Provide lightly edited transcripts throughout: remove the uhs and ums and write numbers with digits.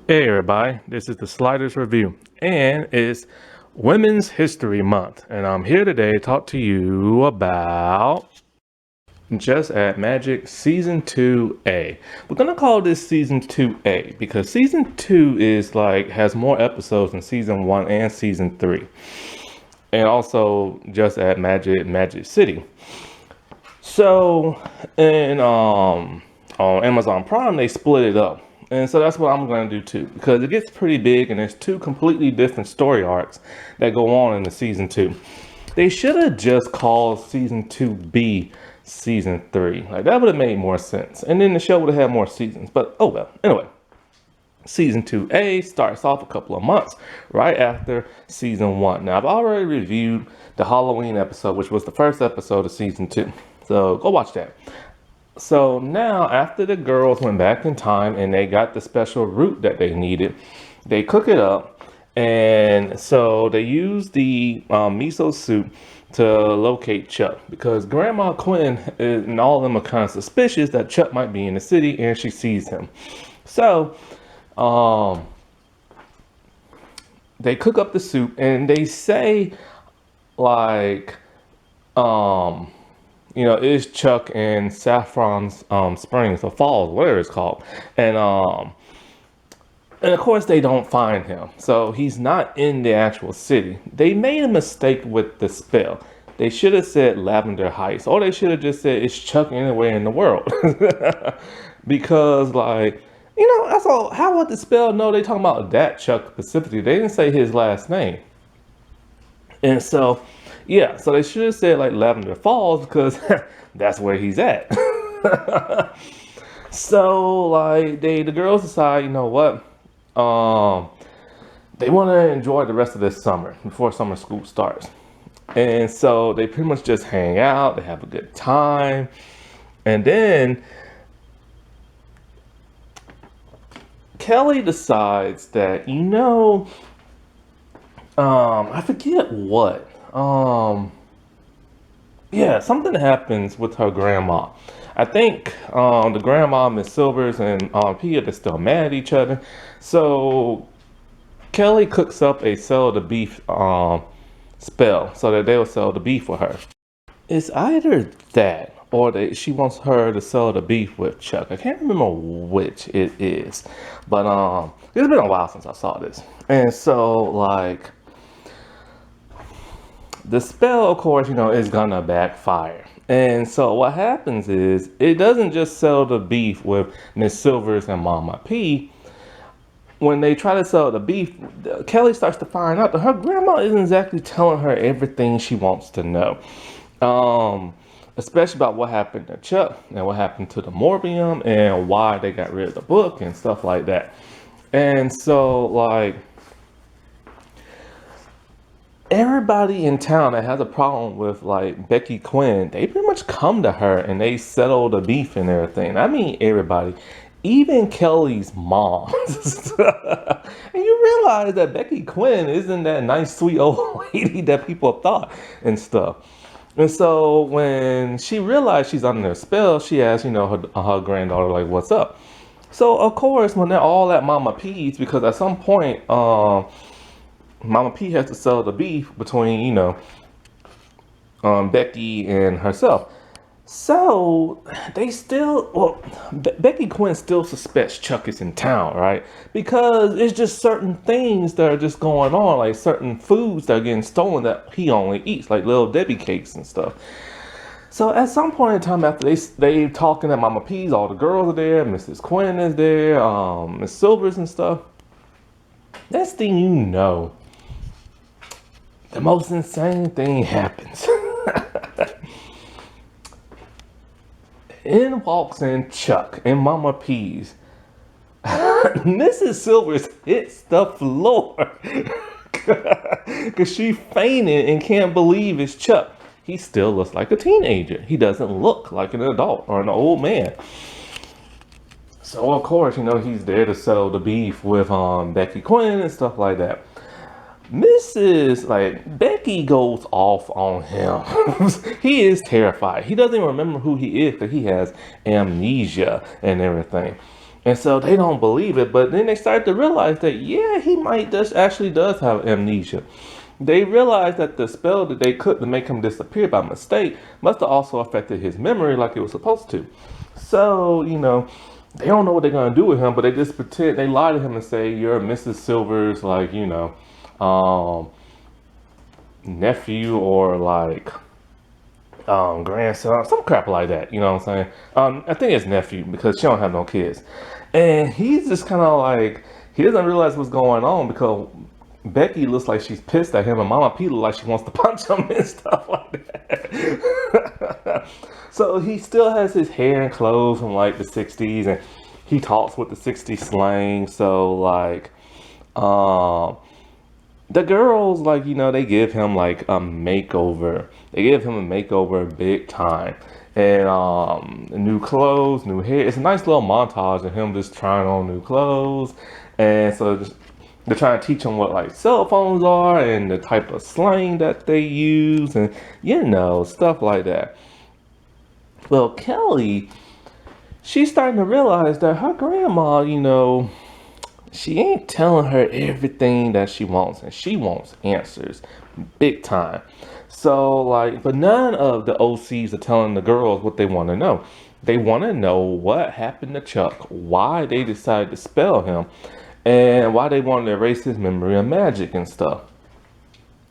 Hey everybody, this is the Sliders Review, and it's Women's History Month, and I'm here today to talk to you about Just Add Magic Season 2A. We're gonna call this Season 2A because Season 2 is has more episodes than Season 1 and Season 3. And also Just Add Magic Magic City. So on Amazon Prime they split it up. And so that's what I'm going to do too, because it gets pretty big and there's two completely different story arcs that go on in the season 2. They should have just called season 2B season 3. Like that would have made more sense. And then the show would have had more seasons. But oh well. Anyway, season 2A starts off a couple of months right after season 1. Now I've already reviewed the Halloween episode, which was the first episode of season 2. So go watch that. So now, after the girls went back in time and they got the special root that they needed, they cook it up. And so they use the miso soup to locate Chuck because Grandma Quinn and all of them are kind of suspicious that Chuck might be in the city and she sees him. So they cook up the soup and they say like, is Chuck in Saffron's Springs or Falls, whatever it's called. And of course they don't find him. So he's not in the actual city. They made a mistake with the spell. They should have said Lavender Heights, or they should have just said it's Chuck anywhere in the world. Because that's all. How would the spell know they talking about that Chuck specifically? They didn't say his last name. And so yeah, so they should have said like Lavender Falls because that's where he's at. So the girls decide, you know what? They want to enjoy the rest of this summer before summer school starts. And so they pretty much just hang out, they have a good time. And then Kelly decides that, I forget what. Yeah, something happens with her grandma. I think the grandma, Miss Silvers, and Pia, they're still mad at each other. So Kelly cooks up a sell the beef spell so that they'll sell the beef for her. It's either that or she wants her to sell the beef with Chuck. I can't remember which it is, but it's been a while since I saw this. And so the spell, of course, is gonna backfire. And so what happens is it doesn't just sell the beef with Miss Silvers and Mama P. When they try to sell the beef, Kelly starts to find out that her grandma isn't exactly telling her everything she wants to know. Especially about what happened to Chuck and what happened to the Morbium and why they got rid of the book and stuff like that. And so everybody in town that has a problem with Becky Quinn, they pretty much come to her and they settle the beef and everything. I mean everybody, even Kelly's mom. And you realize that Becky Quinn isn't that nice, sweet old lady that people thought and stuff. And so when she realized she's under a spell, she asks, her granddaughter, what's up? So of course, when they're all at Mama P's, because at some point, Mama P has to sell the beef between, Becky and herself. So they still, Becky Quinn still suspects Chuck is in town, right? Because it's just certain things that are just going on, like certain foods that are getting stolen that he only eats, like Little Debbie cakes and stuff. So at some point in time after they talking at Mama P's, all the girls are there, Mrs. Quinn is there, Miss Silvers and stuff. Next thing you know, the most insane thing happens. In walks in Chuck and Mama P's. Mrs. Silvers hits the floor because she fainted and can't believe it's Chuck. He still looks like a teenager. He doesn't look like an adult or an old man. So of course, he's there to sell the beef with Becky Quinn and stuff like that. Becky goes off on him. He is terrified. He doesn't even remember who he is because he has amnesia and everything. And so they don't believe it, but then they start to realize that, yeah, he might just actually does have amnesia. They realized that the spell that they could to make him disappear by mistake must have also affected his memory like it was supposed to. So, they don't know what they're gonna do with him, but they just pretend they lie to him and say you're Mrs. Silver's um nephew or grandson, some crap like that. You know what I'm saying? I think it's nephew because she don't have no kids, and he's just kind of like he doesn't realize what's going on because Becky looks like she's pissed at him, and Mama P looks like she wants to punch him and stuff like that. So he still has his hair and clothes from like the '60s, and he talks with the '60s slang. So um, the girls they give him like a makeover. They give him a makeover big time, and new clothes, new hair. It's a nice little montage of him just trying on new clothes, and so they're trying to teach him what like cell phones are and the type of slang that they use, and stuff like that. Well, Kelly, she's starting to realize that her grandma, she ain't telling her everything that she wants, and she wants answers big time. So, but none of the OCs are telling the girls what they want to know. They want to know what happened to Chuck, why they decided to spell him, and why they wanted to erase his memory of magic and stuff.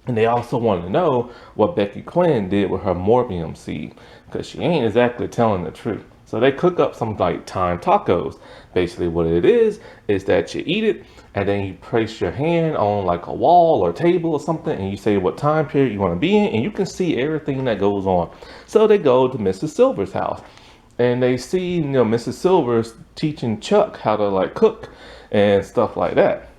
And they also want to know what Becky Quinn did with her morbium seed, because she ain't exactly telling the truth. So they cook up some like time tacos. Basically what it is that you eat it and then you place your hand on like a wall or table or something and you say what time period you want to be in and you can see everything that goes on. So they go to Mrs. Silver's house and they see, Mrs. Silver's teaching Chuck how to like cook and stuff like that.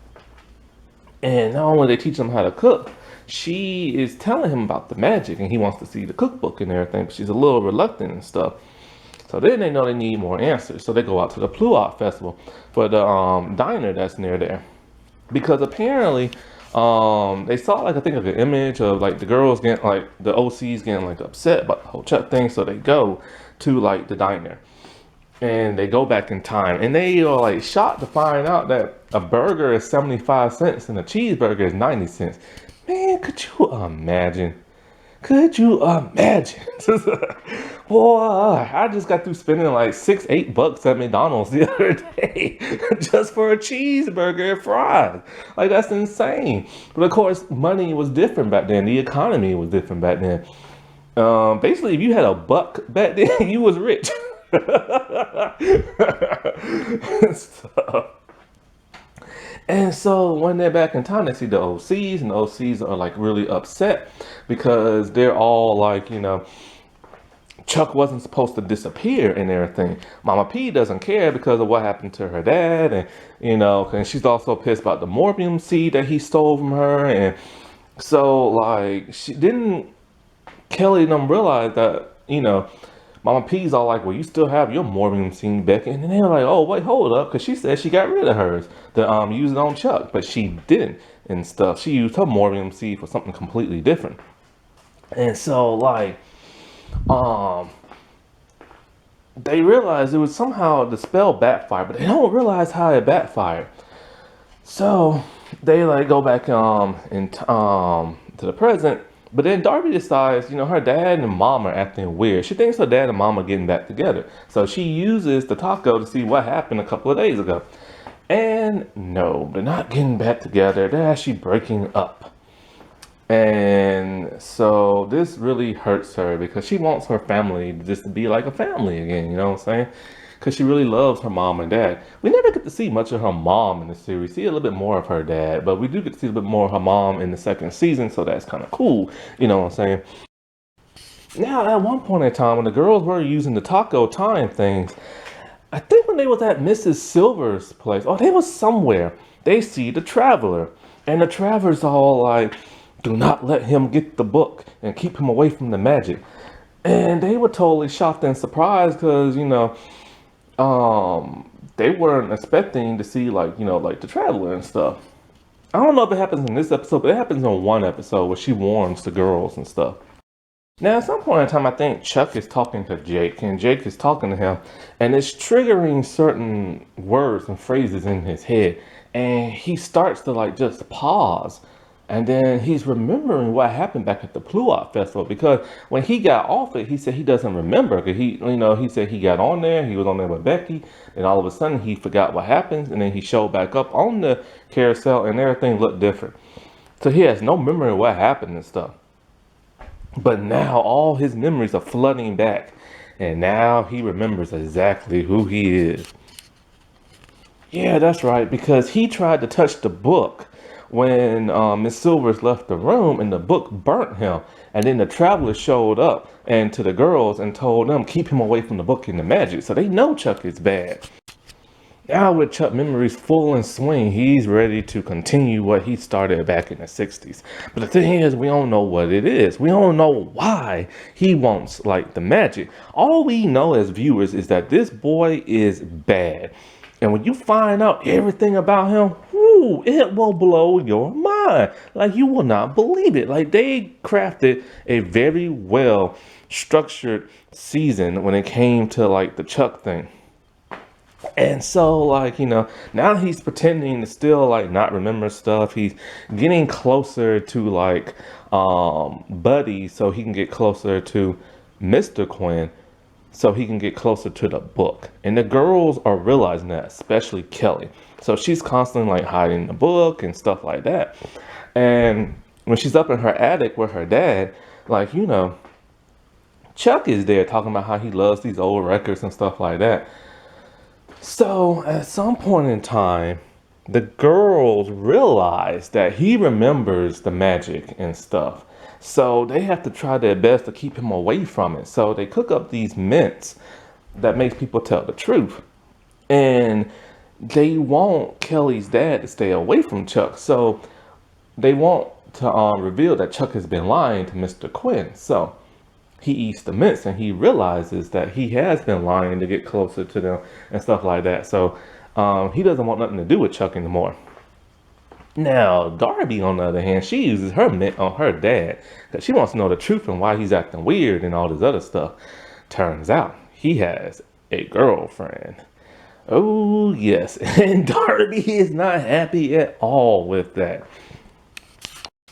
And not only they teach him how to cook, she is telling him about the magic and he wants to see the cookbook and everything, but she's a little reluctant and stuff. So then they know they need more answers. So they go out to the Pluoc Festival for the diner that's near there. Because apparently they saw like I think like an image of like the girls getting like the OCs getting like upset about the whole Chuck thing. So they go to like the diner. And they go back in time and they are like shocked to find out that a burger is 75 cents and a cheeseburger is 90 cents. Man, could you imagine? Could you imagine? Boy, I just got through spending like $6-8 at McDonald's the other day just for a cheeseburger and fries. Like that's insane. But of course, money was different back then. The economy was different back then. Basically, if you had a buck back then, you was rich. And so when they're back in town, they see the OCs, and the OCs are like really upset because they're all like, Chuck wasn't supposed to disappear and everything. Mama P doesn't care because of what happened to her dad, and and she's also pissed about the morbium seed that he stole from her, and so like she didn't. Kelly and them realize that Mama P's all like, well, you still have your morbium seed, Becky. And then they're like, oh, wait, hold up. Because she said she got rid of hers to use it on Chuck. But she didn't and stuff. She used her morbium seed for something completely different. And so, they realized it was somehow the spell backfired. But they don't realize how it backfired. So, they, go back to the present. But then Darby decides, her dad and mom are acting weird. She thinks her dad and mom are getting back together. So she uses the taco to see what happened a couple of days ago. And no, they're not getting back together. They're actually breaking up. And so this really hurts her because she wants her family just to be like a family again. You know what I'm saying? Because she really loves her mom and dad. We never get to see much of her mom in the series. See a little bit more of her dad, but we do get to see a little bit more of her mom in the second season, so that's kind of cool. You know what I'm saying? Now, at one point in time, when the girls were using the taco time things, I think when they was at Mrs. Silver's place, they was somewhere, they see the Traveler. And the Traveler's all like, do not let him get the book and keep him away from the magic. And they were totally shocked and surprised because, they weren't expecting to see like the Traveler and stuff. I don't know if it happens in this episode, but it happens in one episode where she warns the girls and stuff. Now, at some point in time, I think Chuck is talking to Jake, and Jake is talking to him, and it's triggering certain words and phrases in his head. And he starts to like just pause. And then he's remembering what happened back at the Pluot Festival because when he got off it, he said he doesn't remember. Cause he said he got on there, he was on there with Becky, and all of a sudden he forgot what happened, and then he showed back up on the carousel, and everything looked different. So he has no memory of what happened and stuff. But now all his memories are flooding back. And now he remembers exactly who he is. Yeah, that's right. Because he tried to touch the book when Miss Silvers left the room and the book burnt him. And then the traveler showed up and to the girls and told them keep him away from the book and the magic. So they know Chuck is bad. Now with Chuck memories full in swing, he's ready to continue what he started back in the 60s. But the thing is, we don't know what it is. We don't know why he wants like the magic. All we know as viewers is that this boy is bad. And when you find out everything about him, whoo, it will blow your mind. Like you will not believe it. Like they crafted a very well structured season when it came to like the Chuck thing. And so, like, now he's pretending to still, like, not remember stuff. He's getting closer to, like, Buddy so he can get closer to Mr. Quinn so he can get closer to the book. And the girls are realizing that, especially Kelly. So she's constantly, like, hiding the book and stuff like that. And when she's up in her attic with her dad, like, Chuck is there talking about how he loves these old records and stuff like that. So at some point in time, the girls realize that he remembers the magic and stuff. So they have to try their best to keep him away from it. So they cook up these mints that makes people tell the truth. And they want Kelly's dad to stay away from Chuck. So they want to reveal that Chuck has been lying to Mr. Quinn. So he eats the mints and he realizes that he has been lying to get closer to them and stuff like that. So he doesn't want nothing to do with Chuck anymore. Now, Darby, on the other hand, she uses her mint on her dad because she wants to know the truth and why he's acting weird and all this other stuff. Turns out he has a girlfriend. Oh, yes. And Darby is not happy at all with that.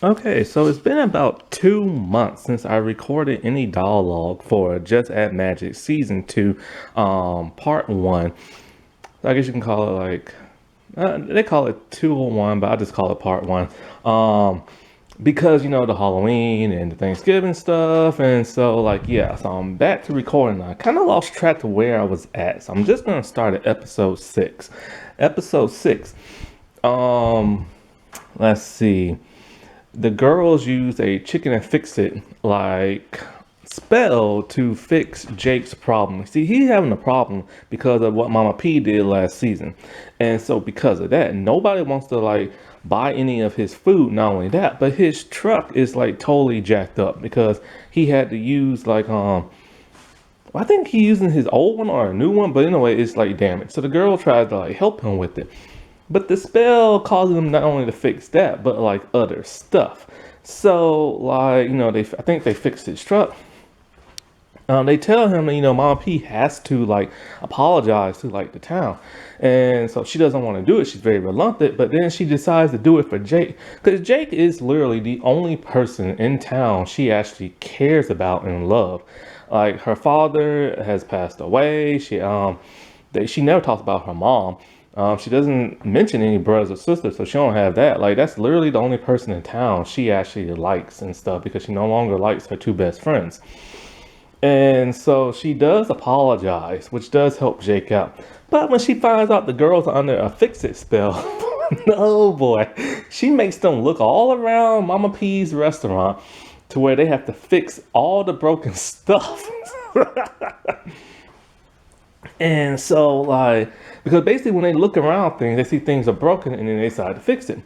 Okay, so it's been about 2 months since I recorded any dialogue for Just Add Magic Season 2, Part 1. I guess you can call it like, they call it 201, but I just call it Part 1. Because, the Halloween and the Thanksgiving stuff, and so, like, yeah, so I'm back to recording. I kind of lost track of where I was at, so I'm just going to start at Episode 6. Episode 6, let's see. The girls use a chicken and fix it like spell to fix Jake's problem. See, he's having a problem because of what Mama P did last season. And so because of that, nobody wants to like buy any of his food. Not only that, but his truck is like totally jacked up because he had to use like I think he's using his old one or a new one, but anyway, it's like damaged. So the girl tries to like help him with it. But the spell causes them not only to fix that, but like other stuff. So like, I think they fixed his truck. They tell him that, Mama P has to like apologize to like the town. And so she doesn't want to do it. She's very reluctant, but then she decides to do it for Jake. Because Jake is literally the only person in town she actually cares about and love. Like her father has passed away. She never talks about her mom. She doesn't mention any brothers or sisters, so she don't have that. Like, that's literally the only person in town she actually likes and stuff because she no longer likes her two best friends. And so she does apologize, which does help Jake out. But when she finds out the girls are under a fix-it spell, oh boy, she makes them look all around Mama P's restaurant to where they have to fix all the broken stuff. And so, like, because basically when they look around things, they see things are broken and then they decide to fix it.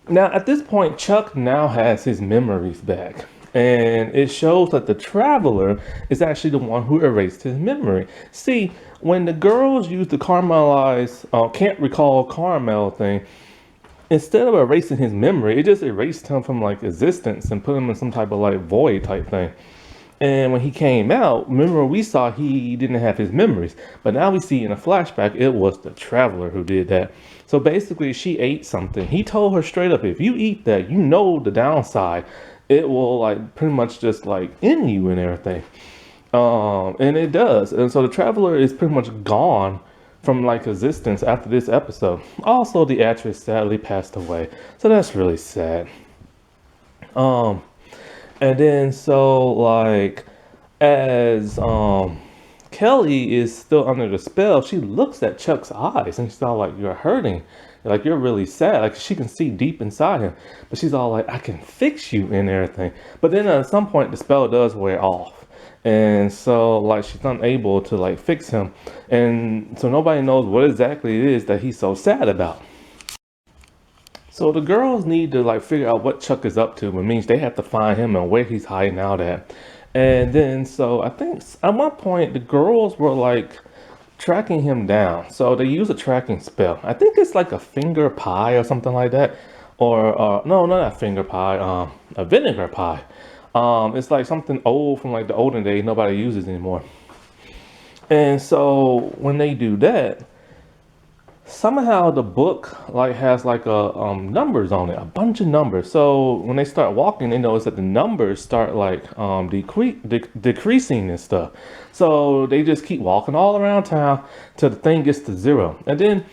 Now, at this point, Chuck now has his memories back. And it shows that the traveler is actually the one who erased his memory. See, when the girls use the caramelized, can't recall caramel thing, instead of erasing his memory, it just erased him from like existence and put him in some type of like void type thing. And when he came out, remember we saw he didn't have his memories, but now we see in a flashback it was the Traveler who did that. So basically, she ate something. He told her straight up, if you eat that, you know the downside. It will like pretty much just like end you and everything. And it does. And so the Traveler is pretty much gone from like existence after this episode. Also, the actress sadly passed away, so that's really sad. Um, and then so like as Kelly is still under the spell, she looks at Chuck's eyes and she's all like, "You're hurting, like you're really sad." Like she can see deep inside him, but she's all like, "I can fix you" and everything. But then at some point, the spell does wear off, and so like she's unable to like fix him, and so nobody knows what exactly it is that he's so sad about. So the girls need to like figure out what Chuck is up to, which means they have to find him and where he's hiding out at. And then so I think at one point the girls were like tracking him down. So they use a tracking spell. I think it's like a finger pie or something like that. Or no, not a finger pie, a vinegar pie. It's like something old from like the olden days nobody uses anymore. And so when they do that, somehow the book like has like a numbers on it, a bunch of numbers. So when they start walking, they notice that the numbers start like decreasing and stuff. So they just keep walking all around town till the thing gets to zero. And then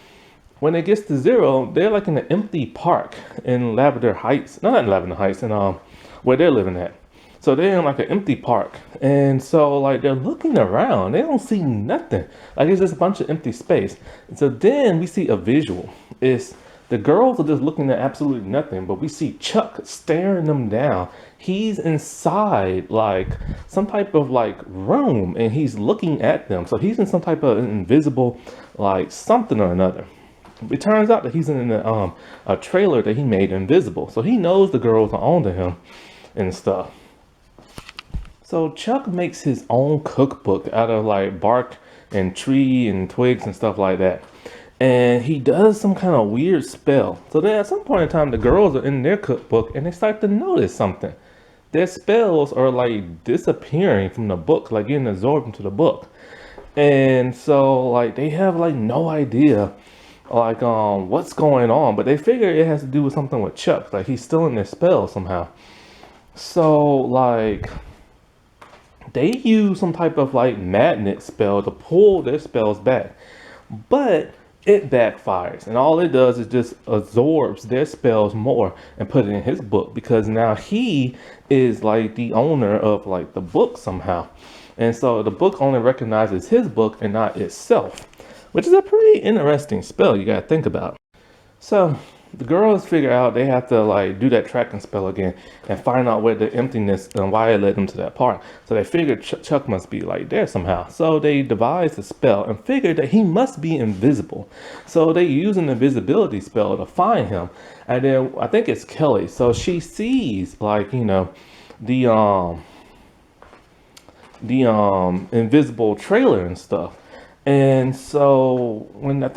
when it gets to zero, they're like in an empty park in Lavender Heights. No, not in Lavender Heights, in where they're living at. So they're in like an empty park. And so like they're looking around. They don't see nothing. Like it's just a bunch of empty space. And so then we see a visual. It's the girls are just looking at absolutely nothing, but we see Chuck staring them down. He's inside like some type of like room and he's looking at them. So he's in some type of invisible like something or another. It turns out that he's in a trailer that he made invisible. So he knows the girls are onto him and stuff. So Chuck makes his own cookbook out of like bark and tree and twigs and stuff like that. And he does some kind of weird spell. So then at some point in time, the girls are in their cookbook and they start to notice something. Their spells are like disappearing from the book, like getting absorbed into the book. And so like they have like no idea like what's going on, but they figure it has to do with something with Chuck. Like he's still in their spell somehow. So like they use some type of like magnet spell to pull their spells back, but it backfires and all it does is just absorbs their spells more and put it in his book, because now he is like the owner of like the book somehow. And so the book only recognizes his book and not itself, which is a pretty interesting spell you gotta think about. So the girls figure out they have to like do that tracking spell again and find out where the emptiness and why it led them to that park. So they figured Chuck must be like there somehow. So they devised a spell and figured that he must be invisible. So they use an invisibility spell to find him. And then I think it's Kelly. So she sees like, you know, the invisible trailer and stuff. And so when I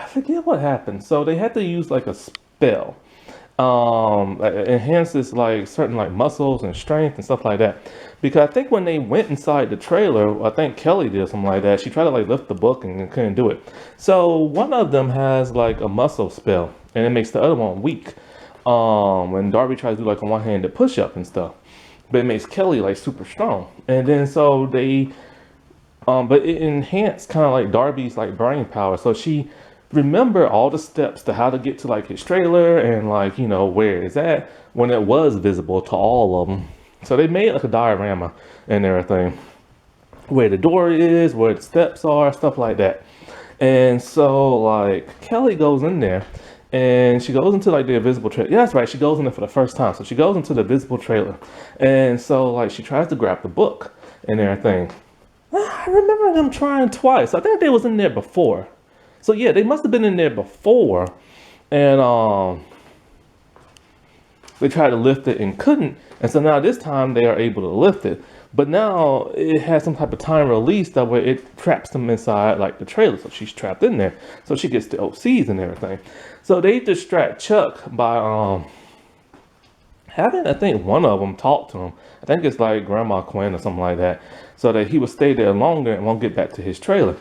forget what happened. So they had to use like a spell. It enhances like certain like muscles and strength and stuff like that. Because I think when they went inside the trailer, I think Kelly did something like that. She tried to like lift the book and couldn't do it. So one of them has like a muscle spell and it makes the other one weak. When Darby tries to do like a one-handed push-up and stuff. But it makes Kelly like super strong. And then so they but it enhanced kind of like Darby's like brain power. So she remember all the steps to how to get to like his trailer and like, you know, where it's at when it was visible to all of them. So they made like a diorama and everything, where the door is, where the steps are, stuff like that. And so like Kelly goes in there and she goes into like the invisible trailer. Yeah, that's right. She goes in there for the first time. So she goes into the visible trailer. And so like she tries to grab the book and everything. I remember them trying twice. I think they was in there before. So yeah, they must have been in there before. And they tried to lift it and couldn't. And so now this time they are able to lift it. But now it has some type of time release that way it traps them inside like the trailer. So she's trapped in there. So she gets the OCs and everything. So they distract Chuck by having, I think, one of them talk to him. I think it's like Grandma Quinn or something like that, so that he would stay there longer and won't get back to his trailer.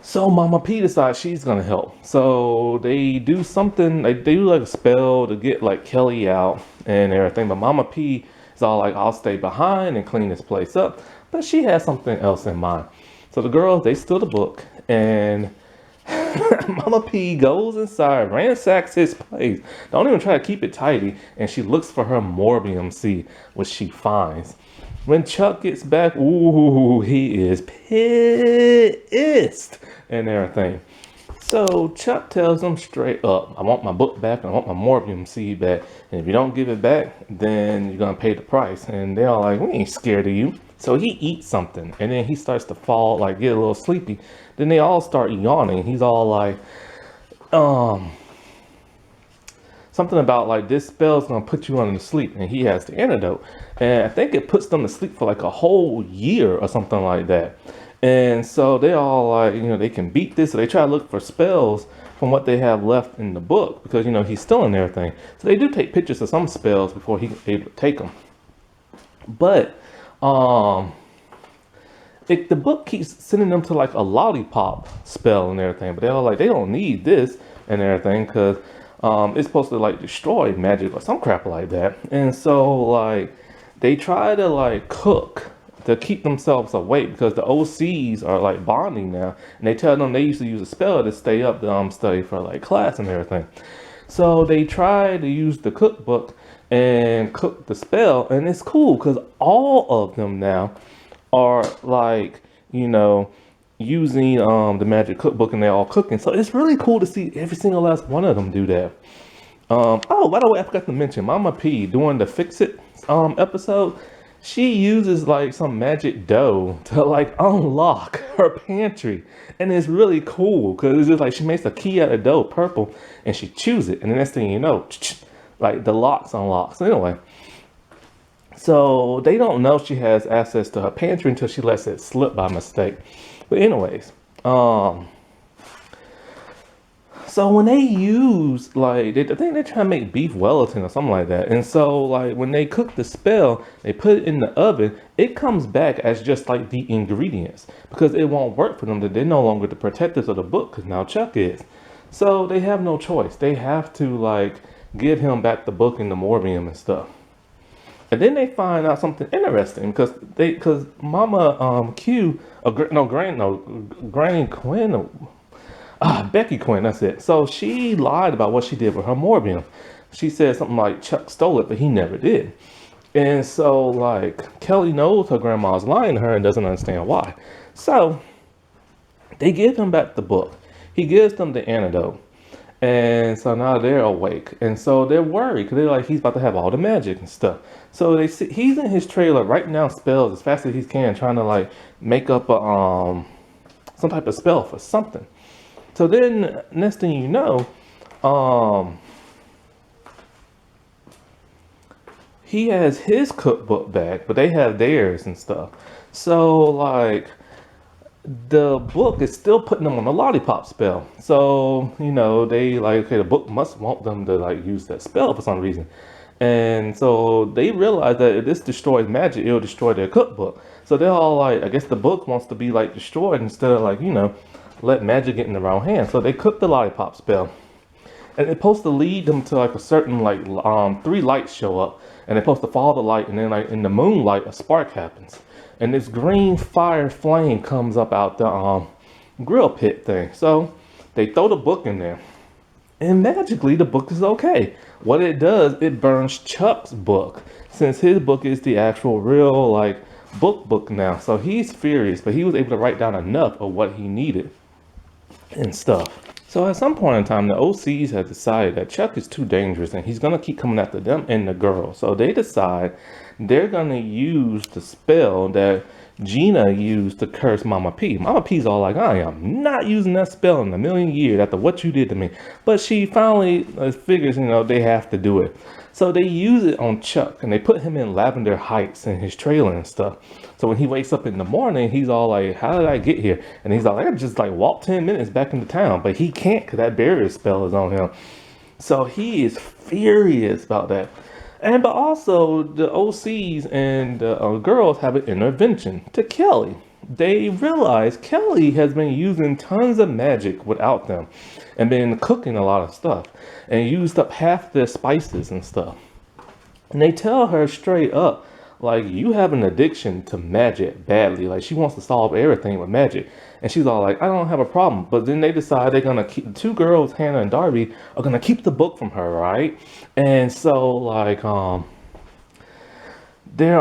So Mama P decides she's gonna help. So they do something, they do like a spell to get like Kelly out and everything. But Mama P is all like, I'll stay behind and clean this place up. But she has something else in mind. So the girls, they steal the book, and Mama P goes inside, ransacks his place. Don't even try to keep it tidy. And she looks for her Morbium seed, which she finds. When Chuck gets back, ooh, he is pissed and everything. So Chuck tells him straight up, I want my book back and I want my Morbium seed back. And if you don't give it back, then you're going to pay the price. And they're all like, we ain't scared of you. So he eats something and then he starts to fall, like get a little sleepy. Then they all start yawning. He's all like, something about like this spell's gonna put you under sleep, and he has the antidote. And I think it puts them to sleep for like a whole year or something like that. And so they all like, they can beat this. So they try to look for spells from what they have left in the book because, he's still in everything. So they do take pictures of some spells before he's able to take them. But, the book keeps sending them to like a lollipop spell and everything, but they're all like, they don't need this and everything because it's supposed to like destroy magic or some crap like that. And so like they try to like cook to keep themselves awake because the OCs are like bonding now, and they tell them they used to use a spell to stay up to study for like class and everything. So they try to use the cookbook and cook the spell, and it's cool because all of them now are like, using the magic cookbook, and they're all cooking. So it's really cool to see every single last one of them do that. Oh, by the way, I forgot to mention Mama P during the Fix It episode, she uses like some magic dough to like unlock her pantry, and it's really cool because it's just like she makes a key out of dough purple and she chews it, and the next thing you know, like the locks unlock. So anyway, so they don't know she has access to her pantry until she lets it slip by mistake. But anyways, so when they use, like, I think they're trying to make beef Wellington or something like that. And so, like, when they cook the spell, they put it in the oven, it comes back as just, like, the ingredients. Because it won't work for them. That they're no longer the protectors of the book, because now Chuck is. So they have no choice. They have to, like, give him back the book and the Morbium and stuff. And then they find out something interesting, because Mama Granny Quinn, Becky Quinn, that's it. So she lied about what she did with her Morbium. She said something like Chuck stole it, but he never did. And so, like, Kelly knows her grandma's lying to her and doesn't understand why. So they give him back the book. He gives them the antidote. And so now they're awake. And so they're worried because they're like, he's about to have all the magic and stuff. So they see he's in his trailer writing down spells as fast as he can, trying to like make up a, some type of spell for something. So then next thing you know, he has his cookbook back, but they have theirs and stuff. So like the book is still putting them on the lollipop spell. So, they like, okay, the book must want them to like use that spell for some reason. And so they realize that if this destroys magic, it'll destroy their cookbook. So they're all like, I guess the book wants to be like destroyed instead of like, let magic get in the wrong hands. So they cook the lollipop spell. And it's supposed to lead them to like a certain like 3 lights show up, and they're supposed to follow the light, and then like in the moonlight a spark happens. And this green fire flame comes up out the grill pit thing. So they throw the book in there. And magically the book is okay. What it does, it burns Chuck's book. Since his book is the actual real like book now. So he's furious, but he was able to write down enough of what he needed and stuff. So at some point in time, the OCs have decided that Chuck is too dangerous and he's going to keep coming after them and the girl. So they decide they're going to use the spell that Gina used to curse Mama P. Mama P's all like, I am not using that spell in a million years after what you did to me. But she finally figures, they have to do it. So they use it on Chuck, and they put him in Lavender Heights in his trailer and stuff. So when he wakes up in the morning, he's all like, how did I get here? And he's like, I just like walk 10 minutes back into town. But he can't because that barrier spell is on him. So he is furious about that. But also the OCs and the girls have an intervention to Kelly. They realize Kelly has been using tons of magic without them and been cooking a lot of stuff and used up half their spices and stuff. And they tell her straight up, like, you have an addiction to magic badly. Like, she wants to solve everything with magic. And she's all like, I don't have a problem. But then they decide they're going to keep, the two girls, Hannah and Darby, are going to keep the book from her, right? And so, like, they're,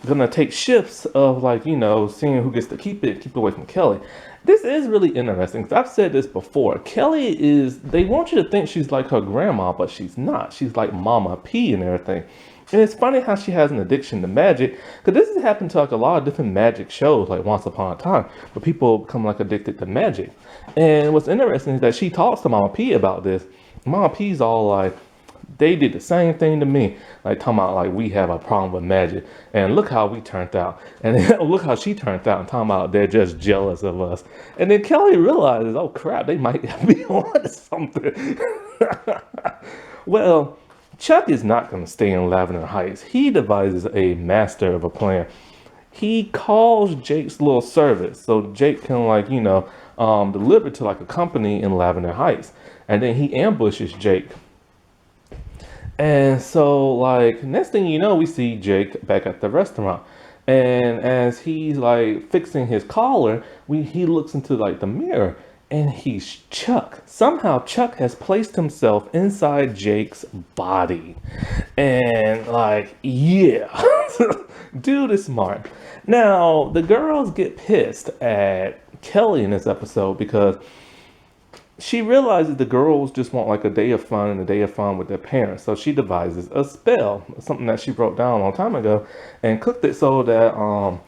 gonna take shifts of, like, seeing who gets to keep it away from Kelly. This is really interesting because I've said this before. Kelly is, they want you to think she's like her grandma, but she's not. She's like Mama P and everything. And it's funny how she has an addiction to magic, because this has happened to like a lot of different magic shows, like Once Upon a Time, where people become like addicted to magic. And what's interesting is that she talks to Mama P about this. Mama P's all like, they did the same thing to me, like talking about like we have a problem with magic, and look how we turned out, and then, look how she turned out, and talking about they're just jealous of us. And then Kelly realizes, oh crap, they might be on something. Well, Chuck is not going to stay in Lavender Heights. He devises a master of a plan. He calls Jake's little service so Jake can, like, deliver to like a company in Lavender Heights, and then he ambushes Jake. And so, like, next thing you know, we see Jake back at the restaurant. And as he's, like, fixing his collar, he looks into, like, the mirror. And he's Chuck. Somehow, Chuck has placed himself inside Jake's body. And, like, yeah. Dude is smart. Now, the girls get pissed at Kelly in this episode because she realizes the girls just want like a day of fun and a day of fun with their parents. So she devises a spell, something that she wrote down a long time ago, and cooked it so that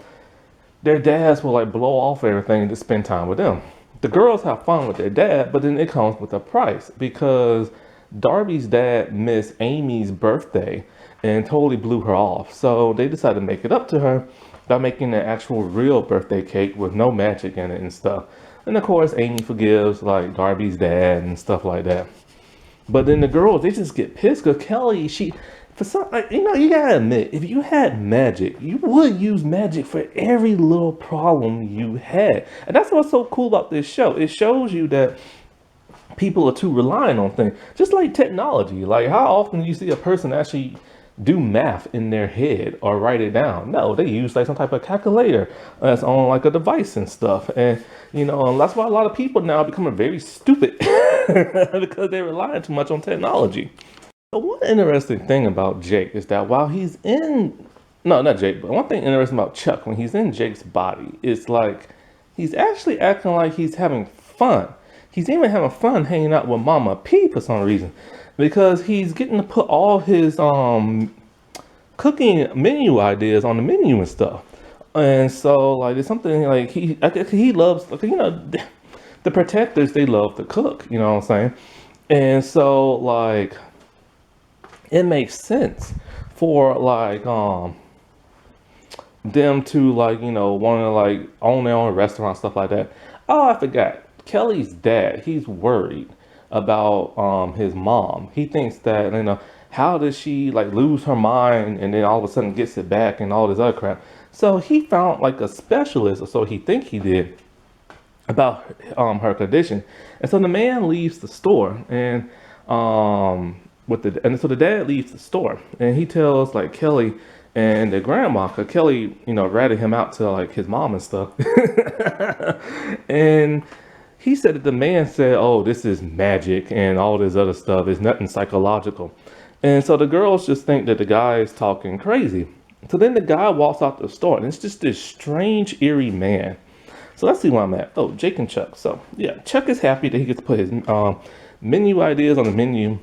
their dads will like blow off everything to spend time with them. The girls have fun with their dad, but then it comes with a price because Darby's dad missed Amy's birthday and totally blew her off. So they decided to make it up to her by making an actual real birthday cake with no magic in it and stuff. And of course, Amy forgives like Darby's dad and stuff like that. But then the girls, they just get pissed because Kelly, for some, like, you gotta admit, if you had magic, you would use magic for every little problem you had. And that's what's so cool about this show. It shows you that people are too reliant on things, just like technology. Like, how often do you see a person actually do math in their head or write it down? No, they use like some type of calculator that's on like a device and stuff. And and that's why a lot of people now are becoming very stupid because they're relying too much on technology. So one interesting thing about Jake is that while he's in, no, not Jake, but one thing interesting about Chuck, when he's in Jake's body, is like he's actually acting like he's having fun. He's even having fun hanging out with Mama P for some reason, because he's getting to put all his cooking menu ideas on the menu and stuff. And so like it's something like he loves, like, the protectors, they love to cook, you know what I'm saying? And so like it makes sense for like them to like want to like own their own restaurant, stuff like that. Oh, I forgot. Kelly's dad, he's worried about his mom. He thinks that how does she like lose her mind and then all of a sudden gets it back and all this other crap. So he found like a specialist, or so he think he did, about her condition. And so the man leaves the store and so the dad leaves the store and he tells like Kelly and the grandma, cause Kelly ratted him out to like his mom and stuff. And he said that the man said, oh, this is magic and all this other stuff. It's nothing psychological. And so the girls just think that the guy is talking crazy. So then the guy walks out the store and it's just this strange, eerie man. So let's see where I'm at. Oh, Jake and Chuck. So yeah, Chuck is happy that he gets to put his menu ideas on the menu.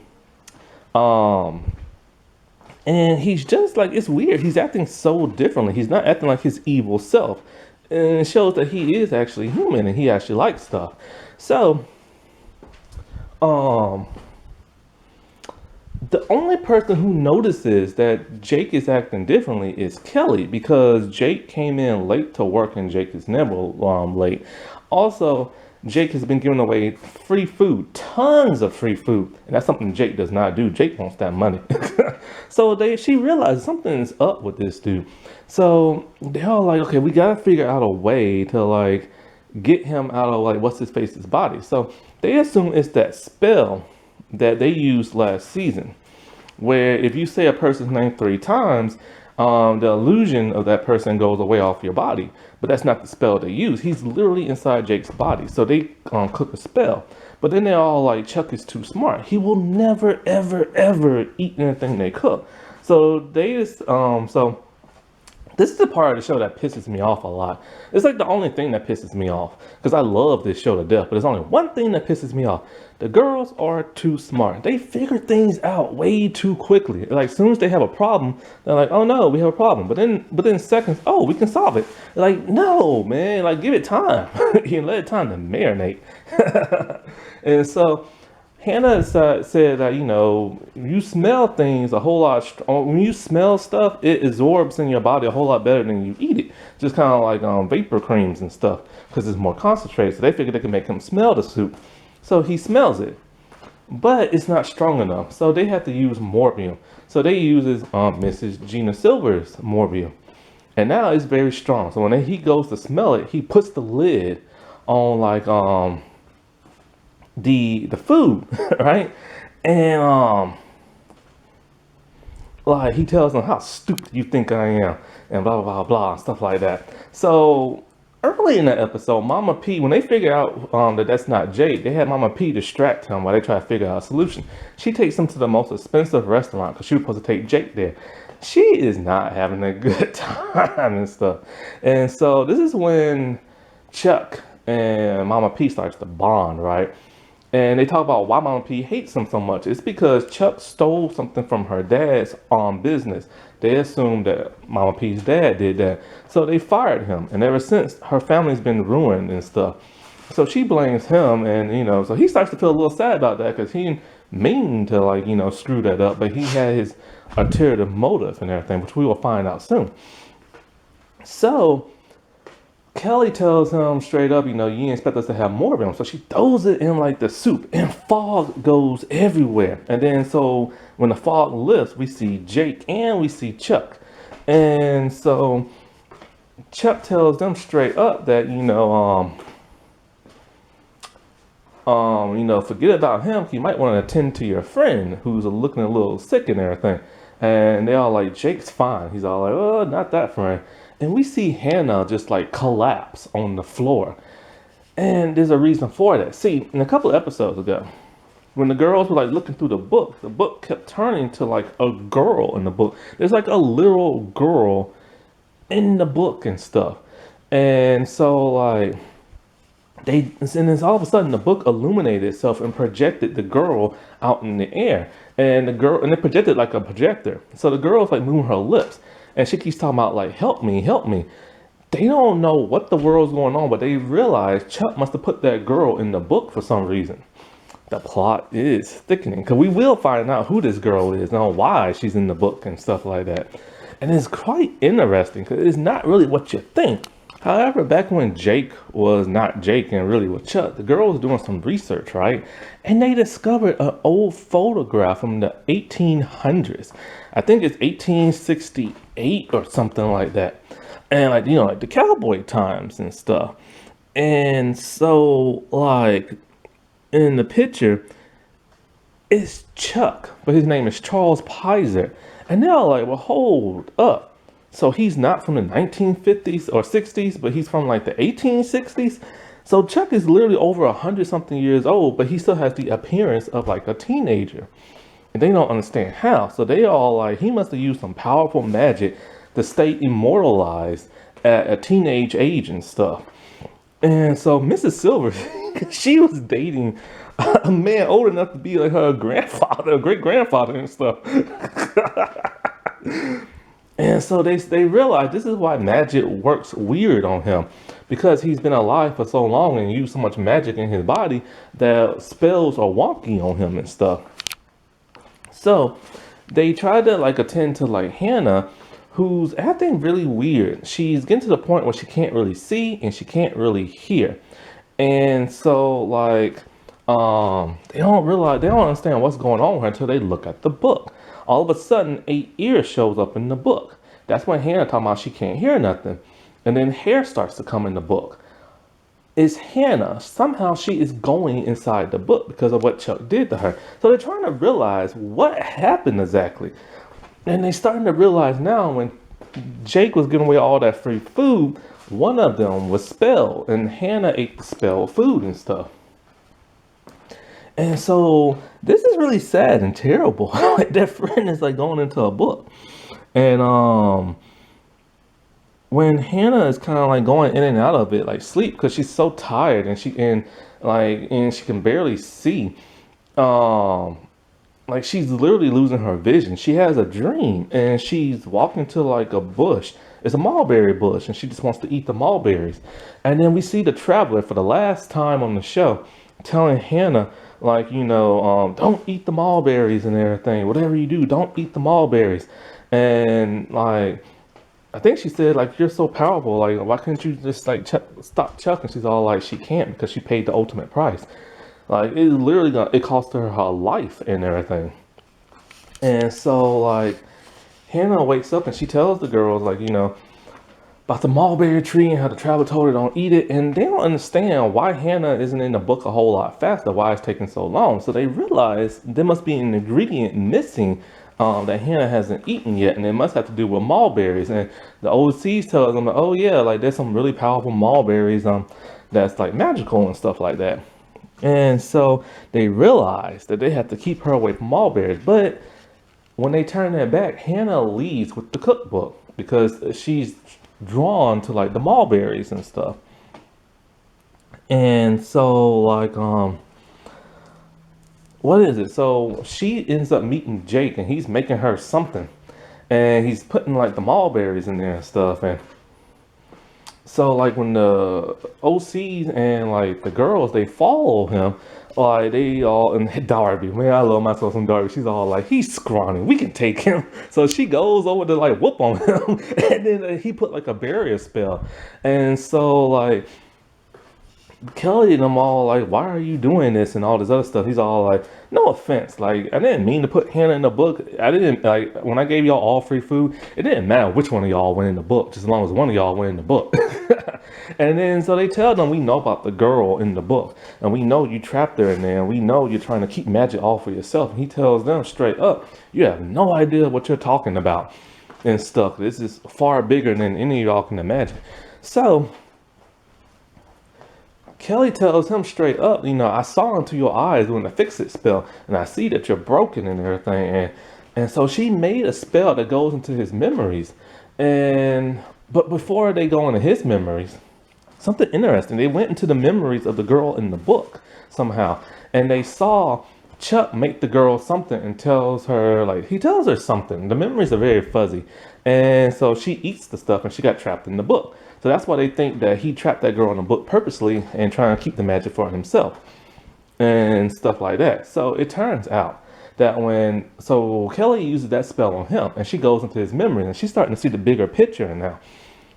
And he's just like, it's weird. He's acting so differently. He's not acting like his evil self. And it shows that he is actually human and he actually likes stuff. So, the only person who notices that Jake is acting differently is Kelly, because Jake came in late to work and Jake is never late. Also, Jake has been giving away free food, tons of free food, and that's something Jake does not do. Jake wants that money. So she realized something's up with this dude. So they're all like, okay, we gotta figure out a way to like get him out of like what's his face's body. So they assume it's that spell that they used last season, where if you say a person's name 3 times, the illusion of that person goes away off your body. But that's not the spell they use. He's literally inside Jake's body. So they cook a spell. But then they're all like, Chuck is too smart. He will never, ever, ever eat anything they cook. So they just, so this is the part of the show that pisses me off a lot. It's like the only thing that pisses me off, because I love this show to death, but there's only one thing that pisses me off. The girls are too smart. They figure things out way too quickly. Like as soon as they have a problem, they're like, oh no, we have a problem. But then seconds, oh, we can solve it. They're like, no, man, like give it time. You let it time to marinate. And so Hannah said that, you know, you smell things a whole lot. When you smell stuff, it absorbs in your body a whole lot better than you eat it. Just kind of like vapor creams and stuff, because it's more concentrated. So they figured they could make him smell the soup. So he smells it, but it's not strong enough. So they have to use morbium. So they uses Mrs. Gina Silver's morbium, and now it's very strong. So when he goes to smell it, he puts the lid on like the food, right? And like he tells them how stupid you think I am, and blah blah blah blah, and stuff like that. So early in the episode, Mama P, when they figure out that that's not Jake, they had Mama P distract him while they try to figure out a solution. She takes him to the most expensive restaurant because she was supposed to take Jake there. She is not having a good time and stuff. And so this is when Chuck and Mama P starts to bond, right? And they talk about why Mama P hates him so much. It's because Chuck stole something from her dad's business. They assumed that Mama P's dad did that. So they fired him. And ever since, her family's been ruined and stuff. So she blames him. And, you know, so he starts to feel a little sad about that because he didn't mean to, like, you know, screw that up. But he had his ulterior motive and everything, which we will find out soon. So Kelly tells him straight up, you know, you expect us to have more of him. So she throws it in like the soup and fog goes everywhere. And then so when the fog lifts, we see Jake and we see Chuck. And so Chuck tells them straight up that, you know, forget about him. You might want to attend to your friend who's looking a little sick and everything. And they all like, Jake's fine. He's all like, oh, not that friend. And we see Hannah just like collapse on the floor. And there's a reason for that. See, in a couple of episodes ago, when the girls were like looking through the book kept turning to like a girl in the book. There's like a literal girl in the book and stuff. And so like and then all of a sudden the book illuminated itself and projected the girl out in the air. And it projected like a projector. So the girl's like moving her lips. And she keeps talking about like, help me, help me. They don't know what the world's going on, but they realize Chuck must have put that girl in the book for some reason. The plot is thickening because we will find out who this girl is and why she's in the book and stuff like that. And it's quite interesting because it's not really what you think. However, back when Jake was not Jake and really was Chuck, the girl was doing some research, right? And they discovered an old photograph from the 1800s. I think it's 1868 or something like that. And like, you know, like the cowboy times and stuff. And so like in the picture, it's Chuck, but his name is Charles Pizer. And they're all like, well, hold up. So he's not from the 1950s or 60s, but he's from like the 1860s. So Chuck is literally over 100-something years old, but he still has the appearance of like a teenager. And they don't understand how. So they all like, he must have used some powerful magic to stay immortalized at a teenage age and stuff. And so Mrs. Silver, she was dating a man old enough to be like her grandfather, great-grandfather and stuff. And so they realize this is why magic works weird on him, because he's been alive for so long and used so much magic in his body that spells are wonky on him and stuff. So they try to like attend to like Hannah, who's acting really weird. She's getting to the point where she can't really see and she can't really hear. And so like they don't understand what's going on with her until they look at the book. All of a sudden, 8 ears shows up in the book. That's when Hannah talking about she can't hear nothing. And then hair starts to come in the book. Is Hannah. Somehow she is going inside the book because of what Chuck did to her. So they're trying to realize what happened exactly. And they're starting to realize now when Jake was giving away all that free food, one of them was spelled, and Hannah ate the spelled food and stuff. And so this is really sad and terrible. Like their friend is like going into a book. And when Hannah is kind of like going in and out of it, like sleep, because she's so tired and she can barely see. Um, like she's literally losing her vision. She has a dream and she's walking to like a bush. It's a mulberry bush and she just wants to eat the mulberries. And then we see the traveler for the last time on the show telling Hannah, like, don't eat the mulberries and everything. Whatever you do, don't eat the mulberries. And like, I think she said, like, you're so powerful. Like, why couldn't you just like stop Chuck? And she's all like, she can't because she paid the ultimate price. Like it literally it cost her life and everything. And so like Hannah wakes up and she tells the girls like, about the mulberry tree and how the traveler told her don't eat it. And they don't understand why Hannah isn't in the book a whole lot faster, why it's taking so long. So they realize there must be an ingredient missing that Hannah hasn't eaten yet, and it must have to do with mulberries. And the OCs tell them, oh yeah, like there's some really powerful mulberries that's like magical and stuff like that. And so they realize that they have to keep her away from mulberries. But when they turn their back, Hannah leaves with the cookbook because she's drawn to like the mulberries and stuff. And so like what is it? So she ends up meeting Jake and he's making her something. And he's putting like the mulberries in there and stuff. And so like when the OCs and like the girls they follow him, like they all and Darby, man, I love myself some Darby. She's all like, he's scrawny, we can take him. So she goes over to like whoop on him, and then he put like a barrier spell, and so like Kelly and them all like, why are you doing this and all this other stuff? He's all like, no offense, like I didn't mean to put Hannah in the book. I didn't like when I gave y'all all free food. It didn't matter which one of y'all went in the book, just as long as one of y'all went in the book. And then so they tell them we know about the girl in the book, and we know you trapped her in there, and we know you're trying to keep magic all for yourself. And he tells them straight up, you have no idea what you're talking about and stuff. This is far bigger than any of y'all can imagine. So Kelly tells him straight up, I saw into your eyes doing the fix it spell, and I see that you're broken and everything. And so she made a spell that goes into his memories. But before they go into his memories, something interesting, they went into the memories of the girl in the book somehow. And they saw Chuck make the girl something and tells her, like, he tells her something. The memories are very fuzzy. And so she eats the stuff and she got trapped in the book. So that's why they think that he trapped that girl in the book purposely and trying to keep the magic for himself and stuff like that. So it turns out that so Kelly uses that spell on him and she goes into his memory and she's starting to see the bigger picture now.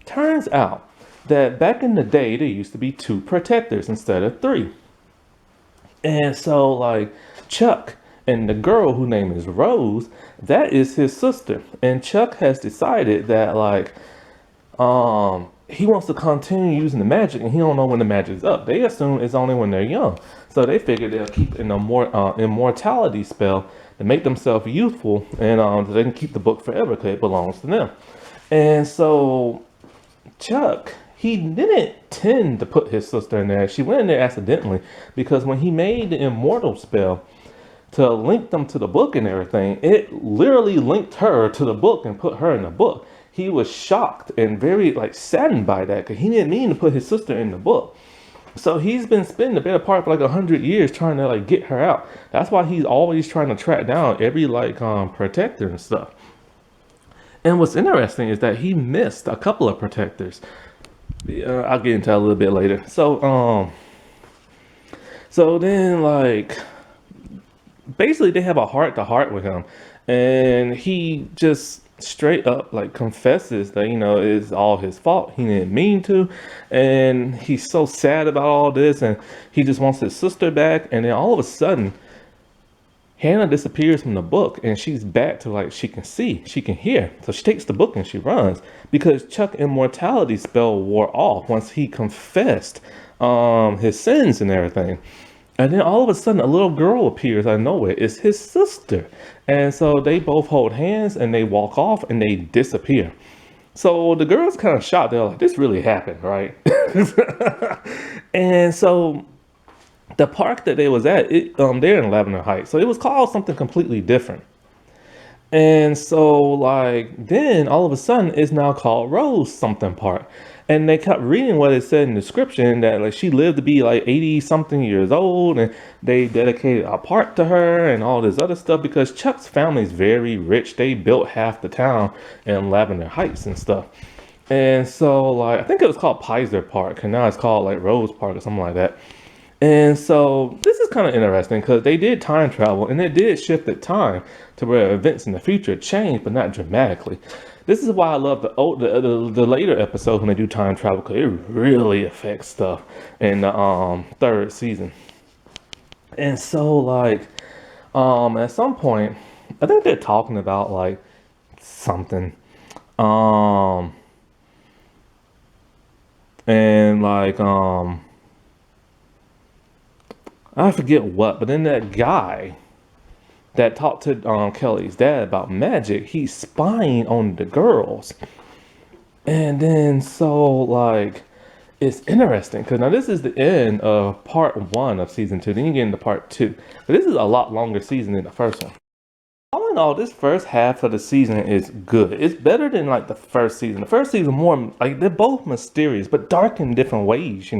Turns out that back in the day, there used to be 2 protectors instead of 3. And so like Chuck and the girl whose name is Rose, that is his sister. And Chuck has decided that like, he wants to continue using the magic and he don't know when the magic's up. They assume it's only when they're young. So they figure they'll keep an immortality spell to make themselves youthful and so they can keep the book forever because it belongs to them. And so Chuck, he didn't tend to put his sister in there. She went in there accidentally because when he made the immortal spell to link them to the book and everything, it literally linked her to the book and put her in the book. He was shocked and very like saddened by that because he didn't mean to put his sister in the book. So he's been spending the better part of like 100 years trying to like get her out. That's why he's always trying to track down every like protector and stuff. And what's interesting is that he missed a couple of protectors. I'll get into that a little bit later. So then like basically they have a heart to heart with him, and he just straight up like confesses that, it's all his fault. He didn't mean to. And he's so sad about all this, and he just wants his sister back. And then all of a sudden, Hannah disappears from the book, and she's back to like she can see, she can hear. So she takes the book and she runs because Chuck immortality spell wore off once he confessed his sins and everything. And then all of a sudden, a little girl appears out of nowhere. It's his sister. And so they both hold hands and they walk off and they disappear. So the girl's kind of shocked. They're like, this really happened, right? And so the park that they was at, they're in Lavender Heights. So it was called something completely different. And so, like, then all of a sudden, it's now called Rose something Park. And they kept reading what it said in the description that, like, she lived to be like 80 something years old, and they dedicated a park to her and all this other stuff because Chuck's family is very rich. They built half the town in Lavender Heights and stuff. And so, like, I think it was called Pizer Park, and now it's called like Rose Park or something like that. And so this is kind of interesting because they did time travel and it did shift the time to where events in the future change, but not dramatically. This is why I love the later episodes when they do time travel, because it really affects stuff in the third season. And so like at some point, I think they're talking about like something. And like I forget what, but then that guy that talked to Kelly's dad about magic, he's spying on the girls. And then so like it's interesting because now this is the end of part 1 of season 2. Then you get into part 2. But this is a lot longer season than the first one. All in all, this first half of the season is good. It's better than like the first season. The first season more like they're both mysterious, but dark in different ways,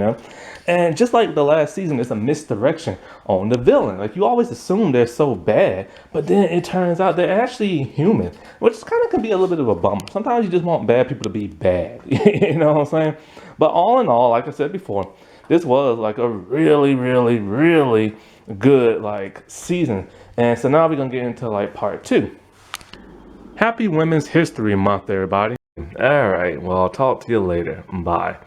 And just like the last season, it's a misdirection on the villain. Like you always assume they're so bad, but then it turns out they're actually human, which kind of can be a little bit of a bummer. Sometimes you just want bad people to be bad, you know what I'm saying? But all in all, like I said before, this was like a really, really, really good like season. And so now we're gonna get into like part 2. Happy Women's History Month, everybody. All right, well, I'll talk to you later. Bye.